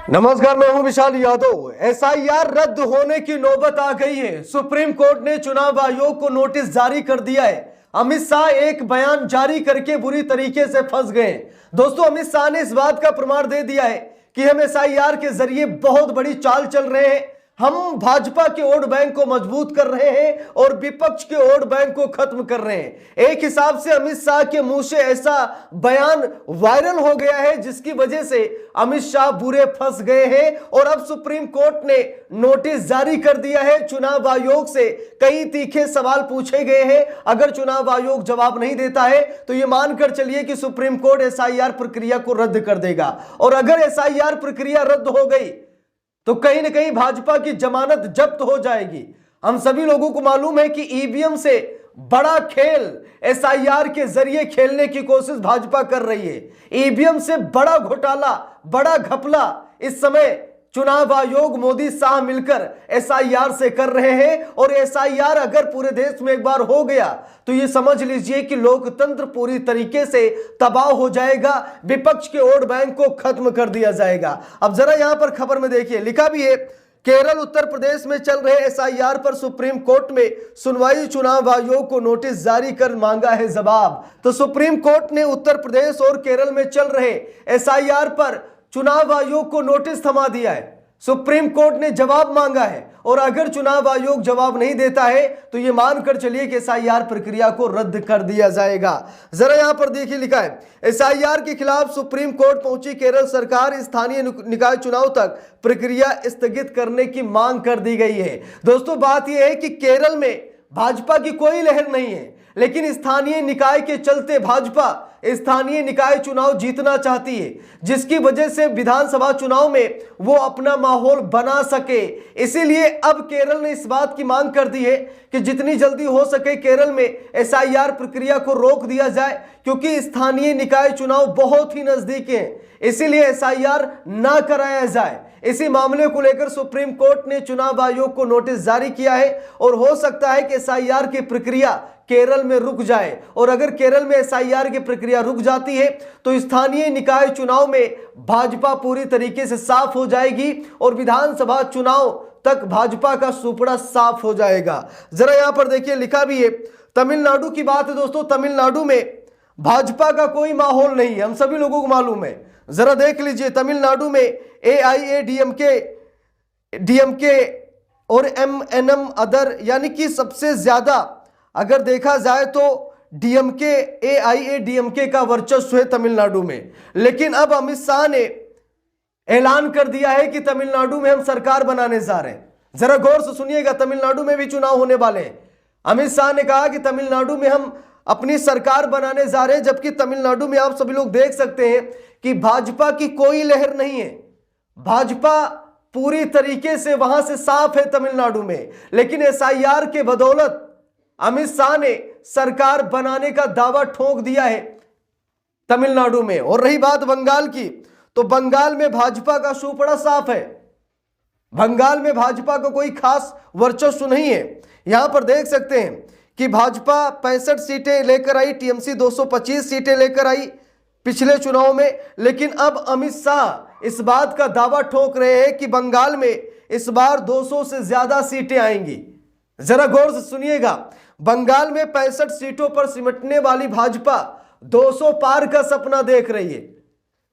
नमस्कार, मैं हूं विशाल यादव। एसआईआर रद्द होने की नौबत आ गई है। सुप्रीम कोर्ट ने चुनाव आयोग को नोटिस जारी कर दिया है। अमित शाह एक बयान जारी करके बुरी तरीके से फंस गए। दोस्तों, अमित शाह ने इस बात का प्रमाण दे दिया है कि हम एसआईआर के जरिए बहुत बड़ी चाल चल रहे हैं। हम भाजपा के वोट बैंक को मजबूत कर रहे हैं और विपक्ष के वोट बैंक को खत्म कर रहे हैं। एक हिसाब से अमित शाह के मुंह से ऐसा बयान वायरल हो गया है जिसकी वजह से अमित शाह बुरे फंस गए हैं और अब सुप्रीम कोर्ट ने नोटिस जारी कर दिया है। चुनाव आयोग से कई तीखे सवाल पूछे गए हैं। अगर चुनाव आयोग जवाब नहीं देता है तो यह मानकर चलिए कि सुप्रीम कोर्ट एसआईआर प्रक्रिया को रद्द कर देगा। और अगर एसआईआर प्रक्रिया रद्द हो गई तो कहीं ना कहीं भाजपा की जमानत जब्त हो जाएगी। हम सभी लोगों को मालूम है कि ईवीएम से बड़ा खेल एसआईआर के जरिए खेलने की कोशिश भाजपा कर रही है। ईवीएम से बड़ा घोटाला, बड़ा घपला इस समय चुनाव आयोग मोदी शाह मिलकर एसआईआर से कर रहे हैं। और एसआईआर अगर पूरे देश में एक बार हो गया तो ये समझ लीजिए कि लोकतंत्र पूरी तरीके से तबाह हो जाएगा। विपक्ष के वोट बैंक को खत्म कर दिया जाएगा। अब जरा यहां पर खबर में देखिए, लिखा भी है केरल उत्तर प्रदेश में चल रहे एसआईआर पर सुप्रीम कोर्ट में सुनवाई, चुनाव आयोग को नोटिस जारी कर मांगा है जवाब। तो सुप्रीम कोर्ट ने उत्तर प्रदेश और केरल में चल रहे एसआईआर पर चुनाव आयोग को नोटिस थमा दिया है। सुप्रीम कोर्ट ने जवाब मांगा है और अगर चुनाव आयोग जवाब नहीं देता है तो यह मानकर चलिए कि एसआईआर प्रक्रिया को रद्द कर दिया जाएगा। जरा यहां पर देखिए, लिखा है एसआईआर के खिलाफ सुप्रीम कोर्ट पहुंची केरल सरकार, स्थानीय निकाय चुनाव तक प्रक्रिया स्थगित करने की मांग कर दी गई है। दोस्तों, बात यह है कि केरल में भाजपा की कोई लहर नहीं है, लेकिन स्थानीय निकाय के चलते भाजपा स्थानीय निकाय चुनाव जीतना चाहती है, जिसकी वजह से विधानसभा चुनाव में वो अपना माहौल बना सके। इसीलिए अब केरल ने इस बात की मांग कर दी है कि जितनी जल्दी हो सके केरल में एसआईआर प्रक्रिया को रोक दिया जाए, क्योंकि स्थानीय निकाय चुनाव बहुत ही नजदीक है। इसीलिए एसआईआर ना कराया जाए। इसी मामले को लेकर सुप्रीम कोर्ट ने चुनाव आयोग को नोटिस जारी किया है और हो सकता है कि एसआईआर की प्रक्रिया केरल में रुक जाए। और अगर केरल में एसआईआर की प्रक्रिया रुक जाती है तो स्थानीय निकाय चुनाव में भाजपा पूरी तरीके से साफ हो जाएगी और विधानसभा चुनाव तक भाजपा का सुपड़ा साफ हो जाएगा। जरा यहां पर देखिए, लिखा भी है तमिलनाडु की बात है। दोस्तों, तमिलनाडु में भाजपा का कोई माहौल नहीं है, हम सभी लोगों को मालूम है। जरा देख लीजिए, तमिलनाडु में डीएमके और एमएनएम अदर, यानी कि सबसे ज्यादा अगर देखा जाए तो डीएमके, एआईएडीएमके का वर्चस्व है तमिलनाडु में। लेकिन अब अमित शाह ने ऐलान कर दिया है कि तमिलनाडु में हम सरकार बनाने जा रहे हैं। जरा गौर से सुनिएगा, तमिलनाडु में भी चुनाव होने वाले हैं। अमित शाह ने कहा कि तमिलनाडु में हम अपनी सरकार बनाने जा रहे हैं, जबकि तमिलनाडु में आप सभी लोग देख सकते हैं कि भाजपा की कोई लहर नहीं है। भाजपा पूरी तरीके से वहां से साफ है तमिलनाडु में। लेकिन एसआईआर के बदौलत अमित शाह ने सरकार बनाने का दावा ठोक दिया है तमिलनाडु में। और रही बात बंगाल की, तो बंगाल में भाजपा का सुपड़ा साफ है। बंगाल में भाजपा का कोई खास वर्चस्व नहीं है। यहां पर देख सकते हैं कि भाजपा 65 सीटें लेकर आई, टीएमसी 225 सीटें लेकर आई पिछले चुनाव में। लेकिन अब अमित शाह इस बात का दावा ठोक रहे हैं कि बंगाल में इस बार 200 से ज्यादा सीटें आएंगी। जरा गौर से सुनिएगा, बंगाल में 65 सीटों पर सिमटने वाली भाजपा 200 पार का सपना देख रही है।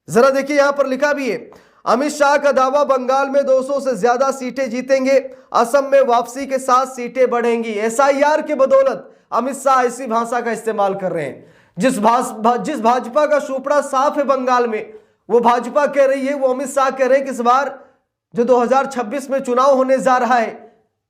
जरा देखिए, यहां पर लिखा भी है अमित शाह का दावा, बंगाल में 200 से ज्यादा सीटें जीतेंगे, असम में वापसी के साथ सीटें बढ़ेंगी। एसआईआर के बदौलत अमित शाह इसी भाषा का इस्तेमाल कर रहे हैं। जिस भाजपा का सुपड़ा साफ है बंगाल में, वो भाजपा कह रही है, वो अमित शाह कह रहे हैं कि इस बार जो 2026 में चुनाव होने जा रहा है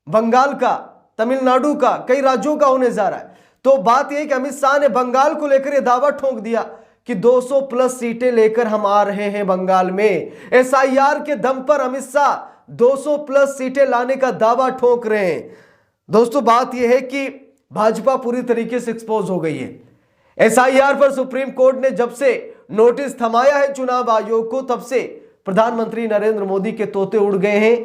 बंगाल का, तमिलनाडु का, कई राज्यों का होने जा रहा है, तो बात यह कि अमित शाह ने बंगाल को लेकर यह दावा ठोक दिया कि 200 प्लस सीटें लेकर हम आ रहे हैं बंगाल में। एसआईआर के दम पर अमित शाह 200 प्लस सीटें लाने का दावा ठोक रहे हैं। दोस्तों, बात यह है कि भाजपा पूरी तरीके से एक्सपोज हो गई है। एसआईआर पर सुप्रीम कोर्ट ने जब से नोटिस थमाया है चुनाव आयोग को, तब से प्रधानमंत्री नरेंद्र मोदी के तोते उड़ गए हैं।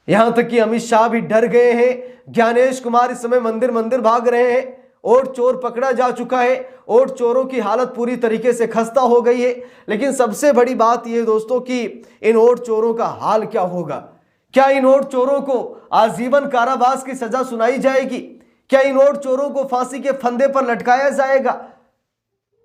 यहां तक कि अमित शाह भी डर गए हैं। ज्ञानेश कुमार इस समय मंदिर मंदिर भाग रहे हैं वोट चोर पकड़ा जा चुका है, वोट चोरों की हालत पूरी तरीके से खस्ता हो गई है। लेकिन सबसे बड़ी बात यह दोस्तों कि इन वोट चोरों का हाल क्या होगा? क्या इन वोट चोरों को आजीवन कारावास की सजा सुनाई जाएगी? क्या इन वोट चोरों को फांसी के फंदे पर लटकाया जाएगा?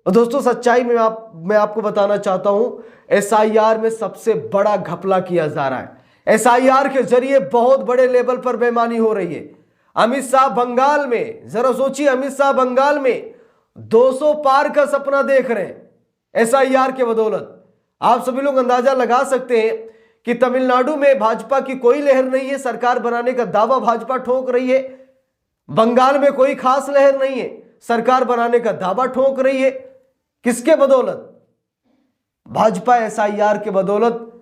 और दोस्तों सच्चाई में मैं आपको बताना चाहता हूं, एसआईआर में सबसे बड़ा घपला किया जा रहा है। एसआईआर के जरिए बहुत बड़े लेवल पर बेईमानी हो रही है। अमित शाह बंगाल में, जरा सोचिए, अमित शाह बंगाल में 200 पार का सपना देख रहे हैं एसआईआर के बदौलत। आप सभी लोग अंदाजा लगा सकते हैं कि तमिलनाडु में भाजपा की कोई लहर नहीं है, सरकार बनाने का दावा भाजपा ठोक रही है। बंगाल में कोई खास लहर नहीं है, सरकार बनाने का दावा ठोक रही है। किसके बदौलत? भाजपा एसआईआर के बदौलत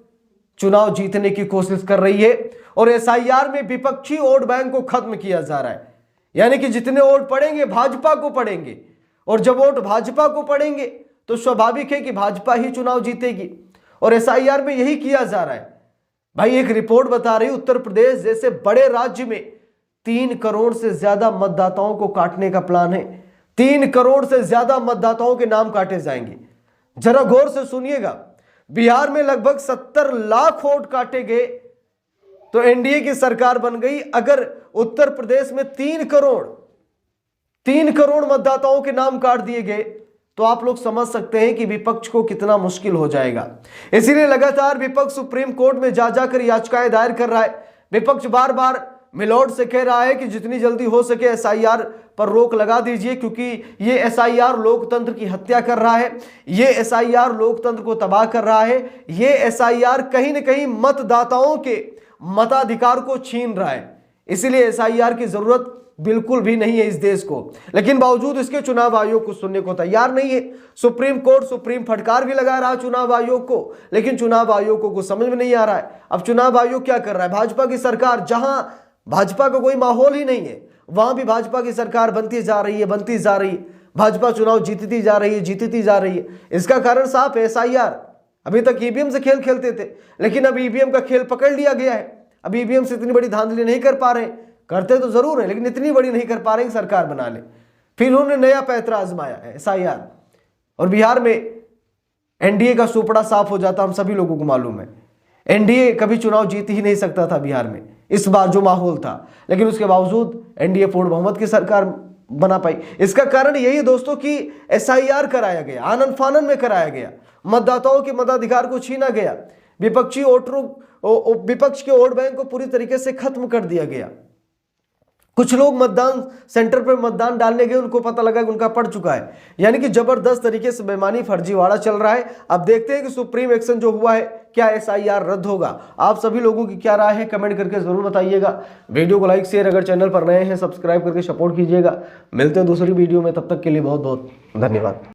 चुनाव जीतने की कोशिश कर रही है। और एसआईआर में विपक्षी वोट बैंक को खत्म किया जा रहा है, यानी कि जितने वोट पड़ेंगे भाजपा को पड़ेंगे, और जब वोट भाजपा को पड़ेंगे तो स्वाभाविक है कि भाजपा ही चुनाव जीतेगी। और एसआईआर में यही किया जा रहा है। भाई एक रिपोर्ट बता रही, उत्तर प्रदेश जैसे बड़े राज्य में 3 करोड़ से ज्यादा मतदाताओं को काटने का प्लान है। 3 करोड़ से ज्यादा मतदाताओं के नाम काटे जाएंगे। जरा गौर से सुनिएगा, बिहार में लगभग 70 लाख वोट काटे गए तो एनडीए की सरकार बन गई। अगर उत्तर प्रदेश में 3 करोड़ मतदाताओं के नाम काट दिए गए तो आप लोग समझ सकते हैं कि विपक्ष को कितना मुश्किल हो जाएगा। इसीलिए लगातार विपक्ष सुप्रीम कोर्ट में जा जाकर याचिकाएं दायर कर रहा है। विपक्ष बार बार मिलोड से कह रहा है कि जितनी जल्दी हो सके एसआईआर पर रोक लगा दीजिए, क्योंकि ये एसआईआर लोकतंत्र की हत्या कर रहा है, ये एसआईआर लोकतंत्र को तबाह कर रहा है, ये एसआईआर कहीं ना कहीं मतदाताओं के मताधिकार को छीन रहा है। इसीलिए एसआईआर की जरूरत बिल्कुल भी नहीं है इस देश को। लेकिन बावजूद इसके चुनाव आयोग को सुनने को तैयार नहीं है। सुप्रीम कोर्ट सुप्रीम फटकार भी लगा रहा है चुनाव आयोग को, लेकिन चुनाव आयोग को कुछ समझ में नहीं आ रहा है। अब चुनाव आयोग क्या कर रहा है? भाजपा की सरकार, जहां भाजपा का कोई माहौल ही नहीं है, वहां भी भाजपा की सरकार बनती जा रही है। भाजपा चुनाव जीतती जा रही है। इसका कारण साफ है, एसआईआर। अभी तक ईवीएम से खेल खेलते थे, लेकिन अब ईवीएम का खेल पकड़ लिया गया है। अब ईवीएम से इतनी बड़ी धांधली नहीं कर पा रहे, करते तो जरूर है लेकिन इतनी बड़ी नहीं कर पा रहे सरकार बना ले। फिर उन्होंने नया पैंतरा आजमाया है, एसआईआर। और बिहार में एनडीए का सुपड़ा साफ हो जाता, हम सभी लोगों को मालूम है। एनडीए कभी चुनाव जीत ही नहीं सकता था बिहार में, इस बार जो माहौल था, लेकिन उसके बावजूद एनडीए पूर्ण बहुमत की सरकार बना पाई। इसका कारण यही है दोस्तों कि एसआईआर कराया गया, आनन फानन में कराया गया, मतदाताओं के मताधिकार को छीना गया, विपक्ष के वोट बैंक को पूरी तरीके से खत्म कर दिया गया। कुछ लोग मतदान सेंटर पर मतदान डालने गए, उनको पता लगा कि उनका पड़ चुका है। यानी कि जबरदस्त तरीके से बेईमानी, फर्जीवाड़ा चल रहा है। अब देखते हैं कि सुप्रीम एक्शन जो हुआ है, क्या एसआईआर रद्द होगा? आप सभी लोगों की क्या राय है कमेंट करके जरूर बताइएगा। वीडियो को लाइक शेयर, अगर चैनल पर नए हैं सब्सक्राइब करके सपोर्ट कीजिएगा। मिलते हैं दूसरी वीडियो में, तब तक के लिए बहुत बहुत धन्यवाद।